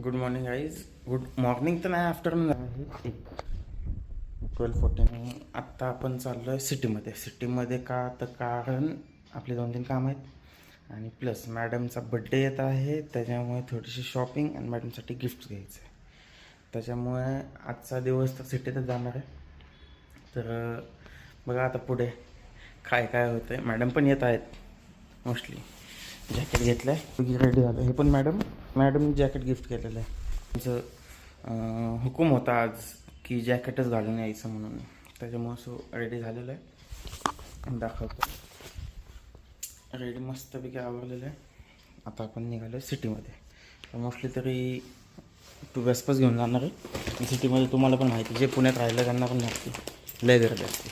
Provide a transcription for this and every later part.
Good morning guys. Good morning तर नाही, afternoon आहे. 12:14. आत्ता आपण चाललो आहे सिटीमध्ये का तर कारण आपले 2-3 काम आहेत आणि प्लस मॅडमचा बड्डे येत आहे, त्याच्यामुळे थोडीशी शॉपिंग आणि मॅडमसाठी गिफ्ट घ्यायचं आहे. त्याच्यामुळे आजचा दिवस तर सिटीतच जाणार आहे. तर बघा आता पुढे काय काय होतं आहे. मॅडम पण येत आहेत मोस्टली. जॅकेट घेतलं आहे, रेडी झालं. हे पण मॅडमनी जॅकेट गिफ्ट केलेलं आहे. त्यांचं हुकूम होता आज की जॅकेटच घालून यायचं म्हणून, त्याच्यामुळं रेडी झालेलं आहे. दाखवतो. रेडी मस्तपैकी आवरलेलं आहे. आता आपण निघालो आहे सिटीमध्ये. मोस्टली तरी टू वेस्पच घेऊन जाणार आहे. सिटीमध्ये तुम्हाला पण माहिती, जे पुण्यात राहिलं त्यांना पण माहिती लय गर्दी असते.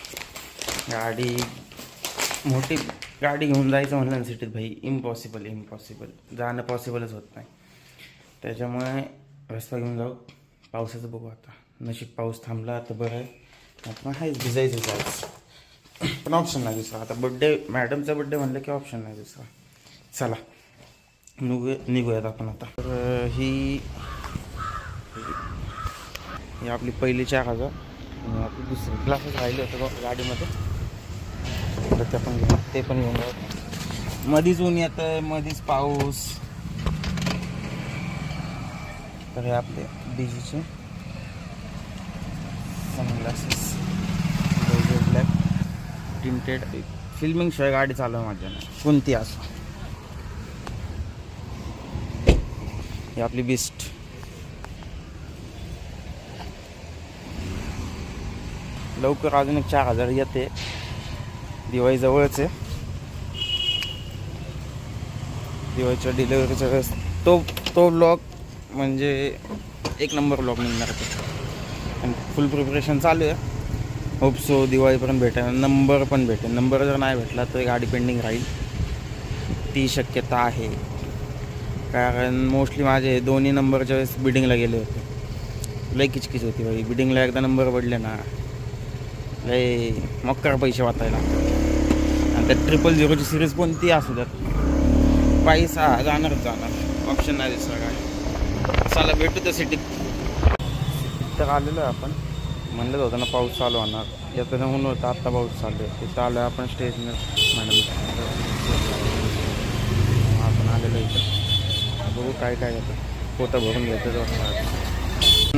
मोठी गाडी घेऊन जायचं म्हणलं ना सिटीत, भाई इम्पॉसिबल जाणं पॉसिबलच होत नाही. त्याच्यामुळे रस्ता घेऊन जाऊ. पावसाचं बघू आता, नशीब पाऊस थांबला तर बरं आहे. आपण हाच भिजायचं जायचं, पण ऑप्शन नाही दुसरा. आता मॅडमचा बड्डे म्हणलं की ऑप्शन नाही दुसरा. चला निघूयात आपण आता. तर ही आपली पहिली 4,000 आणि आपली दुसरी ग्लासेस राहिले होते गाडीमध्ये, ते पण घेऊन जाऊ. मधीच ऊन येतं आहे, मधीच पाऊस. तर हे आपले डीजीचे सनग्लासेस, ब्लॅक टिंटेड. फिल्मिंग शिवाय गाडी चालव माझ्या नाही, कोणती असो. ही आपली बिस्ट. लवकर अजून एक 4,000 येते. दिवाळी जवळच आहे. दिवाळीच्या डिलेवरीच्या वेळेस तो व्लॉग म्हणजे एक नंबर व्लॉग निघणार ते. आणि फुल प्रिपरेशन चालू आहे. होप सो दिवाळीपर्यंत भेटेल, नंबर पण भेटेल. नंबर जर नाही भेटला तर गाडी पेंडिंग राहील, ती शक्यता आहे. कारण मोस्टली माझे दोन्ही नंबरच्या वेळेस बिडिंगला गेले होते. लई किचकिच होती भाई. बिडिंगला एकदा नंबर पडले ना, लई मक्कर पैसे वाचायला. आणि त्या 000ची सिरीज कोणती असू द्यात, पैसा जाणार. ऑप्शन नाही दुसरा काय. चला भेटू त्या सिटीत तर आलेलो आहे आपण. म्हणलं होतं ना पाऊस चालू होणार, येतं म्हणून होतं. आत्ता पाऊस चालू आहे. तिथं आलो आहे आपण स्टेशनर. मॅडम आपण आलेलो इथं. बघू काय येतं. पोतं भरून घ्यायचं.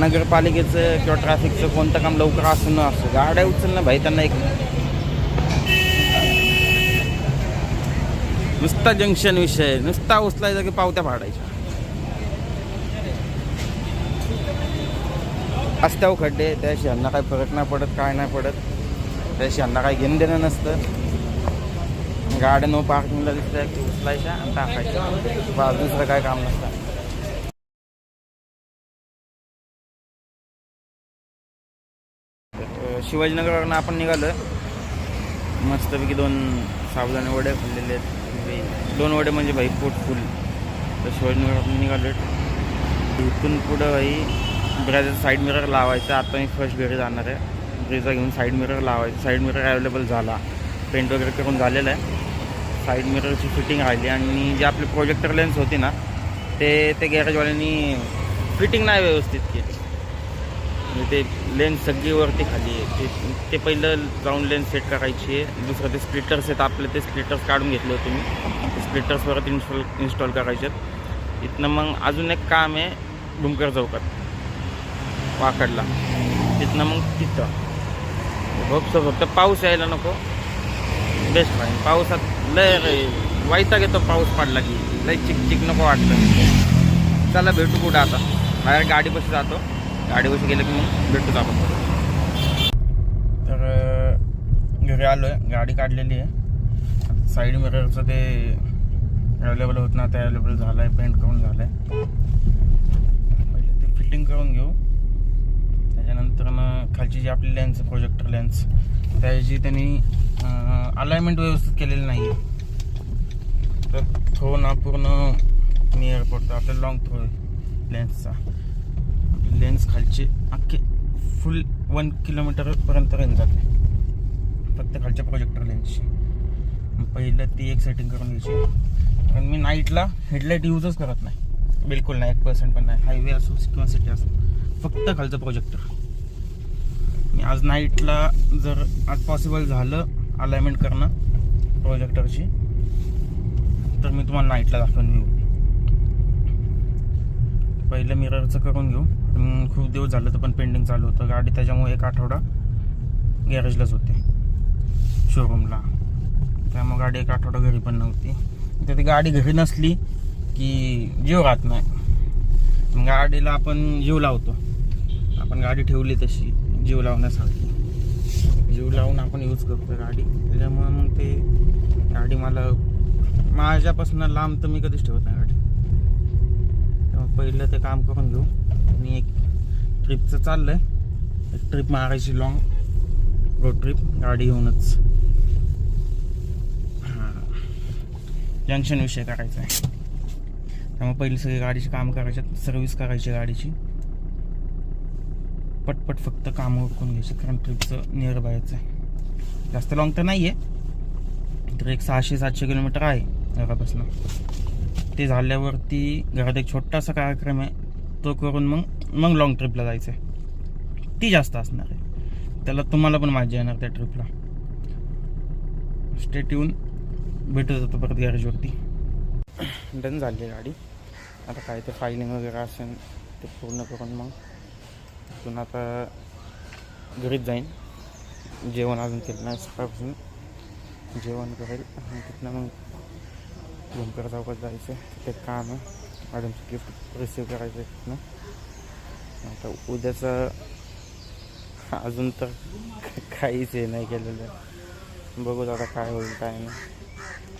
नगरपालिकेचं किंवा ट्रॅफिकचं कोणतं काम लवकर असं न असं, गाड्या उचलणं भाई त्यांना एक नुसता जंक्शन विषय, नुसता उचलायचा की पावत्या फाडायच्या. रस्त्यावर खड्डे, त्याशी यांना काही फरक नाही पडत, काय नाही पडत. त्याशी यांना काही घेणं देणं नसतं. गाड्या नो पार्किंगला दिसल्या की उचलायच्या आणि टाकायच्या, बस दुसरं काय काम नसतं. शिवाजीनगरवरून आपण निघालो आहे. मस्तपैकी 2 साबुदाणे वडे खाल्लेले आहेत. 2 वडे म्हणजे भाई पोट फुल. तर शिवाजीनगरवरून निघालो आहे. इथून पुढं भाई ब्रिजाचा साईड मिरर लावायचा. आता मी फर्स्ट घरी जाणार आहे. ब्रिजा घेऊन साईड मिरर लावायचं. साईड मिरर अवेलेबल झाला, पेंट वगैरे करून झालेलं आहे. साईड मिररची फिटिंग राहिली. आणि जे आपली प्रोजेक्टर लेन्स होती ना, ते गॅरेजवाल्यांनी फिटिंग नाही व्यवस्थित केली. म्हणजे ते लेन्स सगळी वरती खाली आहे. ते पहिलं जाऊन लेन्स सेट करायची आहे. दुसरं ते स्प्लिटर्स आहेत आपले, ते स्प्लिटर्स काढून घेतले होते मी. ते स्प्लिटर्स परत इन्स्टॉल करायचे आहेत. इथनं मग अजून एक काम आहे डुमकर चौकात वाकडला. तिथनं मग तिथं फक्त पाऊस यायला नको, बेस्ट राहील. पावसात लय वैताग येतो पाऊस पडला की, लय चिक नको वाटतं. चला भेटू कुठं आता. बाहेर गाडीपाशी जातो. गाडीपाशी गेलं की मग भेटूच आपण. तर घरी आलो आहे. गाडी काढलेली आहे. साईड मिररचं ते अवेलेबल होत ना, ते अवेलेबल झालं आहे. पेंट करून झालं आहे. पहिले ते फिटिंग करून घेऊ. त्याच्यानंतर मग खालची जी आपली लेन्स, प्रोजेक्टर लेन्स, त्याची त्यांनी अलाइनमेंट व्यवस्थित केलेली नाही आहे. तर थ्रो ना पूर्ण नियर पडतो आपल्याला. लॉंग थ्रो लेन्सचा. आपली लेन्स खालची अख्खे फुल 1 किलोमीटरपर्यंत रेंज जाते फक्त खालच्या प्रोजेक्टर लेन्सची. पहिलं ती एक सेटिंग करून घ्यायची. कारण मी नाईटला हेडलाईट यूजच करत नाही. बिलकुल नाही, 1% पण नाही. हायवे असो किंवा सिटी असो, फक्त खालचं प्रोजेक्टर. मी आज नाईटला जर आज पॉसिबल झालं अलाइनमेंट करणं प्रोजेक्टरची, तर मी तुम्हाला नाईटला दाखवून घेऊ. पहिलं मिररचं करून घेऊ. खूप दिवस झालं तर पण पेंडिंग चालू होतं गाडी, त्याच्यामुळे 1 आठवडा गॅरेजलाच होते शोरूमला. त्यामुळे गाडी 1 आठवडा घरी पण नव्हती. तर ती गाडी घरी नसली की जीव राहत नाही. मग गाडीला आपण जीव लावतो. आपण गाडी ठेवली तशी जीव लावण्यासाठी, जीव लावून आपण यूज करतो गाडी. त्याच्यामुळे मग ते गाडी मला माझ्यापासून लांब तर मी कधीच ठेवत नाही गाडी. त्यामुळे पहिलं ते काम करून घेऊ. आणि एक ट्रिपचं चाललं आहे, एक ट्रिप मारायची, लॉंग रोड ट्रिप गाडी घेऊनच. हां, जंक्शन विषय करायचा आहे. त्यामुळे पहिली सगळी गाडीची काम करायची, सर्व्हिस करायची गाडीची, पटपट फक्त कामं उरकून घ्यायची. कारण ट्रिपचं नियर बायचं आहे, जास्त लॉंग तर नाही आहे, तर एक 600-700 किलोमीटर आहे घरापासून. ते झाल्यावरती घरात एक छोटासा कार्यक्रम आहे, तो करून मग लॉंग ट्रिपला जायचं आहे. ती जास्त असणार आहे, त्याला तुम्हाला पण मजा येणार त्या ट्रिपला. स्टेट येऊन भेटत जातो परत गॅरेजवरती. डन झाली आहे गाडी. आता काय ते फायलिंग वगैरे असेल ते पूर्ण करून मग तिथून आता घरीच जाईन. जेवण अजून केलं नाही, सकाळपासून जेवण करेल आणि तिथनं मग भूमकर चौकात जायचं. ते काम आहे, मॅडमचं गिफ्ट रिसीव्ह करायचं आहे तिथनं. आता उद्याचं अजून तर काहीच हे नाही केलेलं, बघू आता काय होईल काय नाही.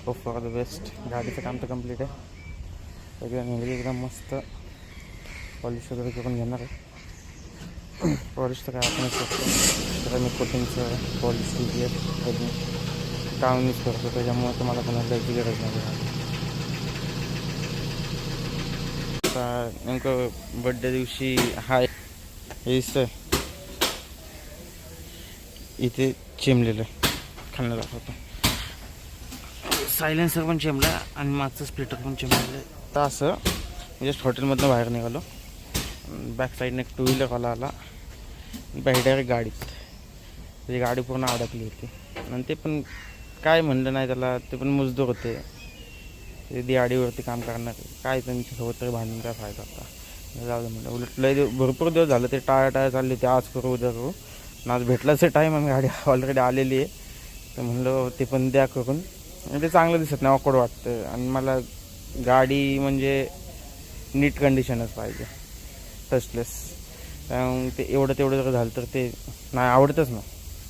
Hope for the best. गाडीचं काम तर कम्प्लीट आहे. एकदम मस्त पॉलिश वगैरे करून घेणार आहे. पॉलिश तर काय आपणच करतो, तर मी कोटिंगचं पॉलिश काम यूज करतो, त्याच्यामुळे तुम्हाला कोणाला जायची गरज नाही. आता नेमकं बड्डे दिवशी हा हिस्सा इथे चिमलेलं आहे, खाल्लं दाखवतो. सायलेन्सर पण चिमला आणि मागचं स्प्लिटर पण चिमलेलं. तर असं जस्ट हॉटेलमधनं बाहेर निघालो, बॅक साईडने एक 2 व्हीलरवाला आला, बाहेर डायरेक्ट गाडीत. त्याची गाडी पूर्ण अडकली होती आणि ते पण काय म्हणलं नाही त्याला, ते पण मजदूर होते, ते दिवाळीवरती काम करणार, काय त्यांच्यासोबत तरी भांडून काय फायदा होता. जाऊ दे म्हणलं. उलट लय भरपूर दिवस झालं ते टाळ्या चालली होती, आज करू उद्या करू. आणि आज भेटलाच टाईम आणि गाडी ऑलरेडी आलेली आहे, तर म्हणलं ते पण द्या करून. ते चांगलं दिसत नाही, ऑकवर्ड वाटतं. आणि मला गाडी म्हणजे नीट कंडिशनच पाहिजे, टचलेस. त्यामुळे ते तेवढं जर झालं तर ते नाही आवडतच ना,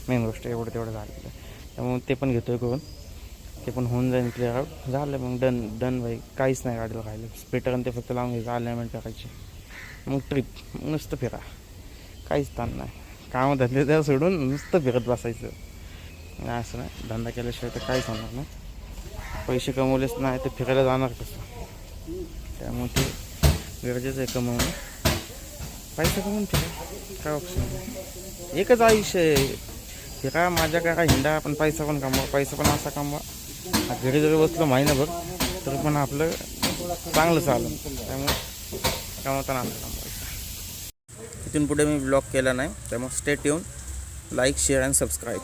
मेन गोष्ट तेवढं झालं. त्यामुळे ते पण घेतो आहे करून, ते पण होऊन जाईल क्लिअर आउट. झालं मग डन भाई. काहीच नाही गाडीला खायला, स्प्लिटर आणि ते फक्त लावून घ्यायचं, अलाइनमेंट करायची, मग ट्रिप नुसतं फिरा. काहीच ताण नाही, कामं धंदे त्या सोडून नुसतं फिरत बसायचं. असं नाही, धंदा केल्याशिवाय तर काहीच होणार नाही. पैसे कमवलेच नाही तर फिरायला जाणार कसं. त्यामुळे ते गरजेचं आहे कमवणं. पैसे कमवून फिरा, काय ऑप्शन नाही. एकच आयुष्य आहे, फिरा, माझ्या करा, हिंडा, पण पैसा पण कमवा. पैसा पण असा कमवा, घरी जरी बसलो महिनाभर तर पण आपलं चांगलं चालेल. त्यामुळे कमवताना असं कमवायचं. इथून पुढे मी ब्लॉग केला नाही, त्यामुळे स्टेट येऊन लाईक, शेअर अँड सबस्क्राईब.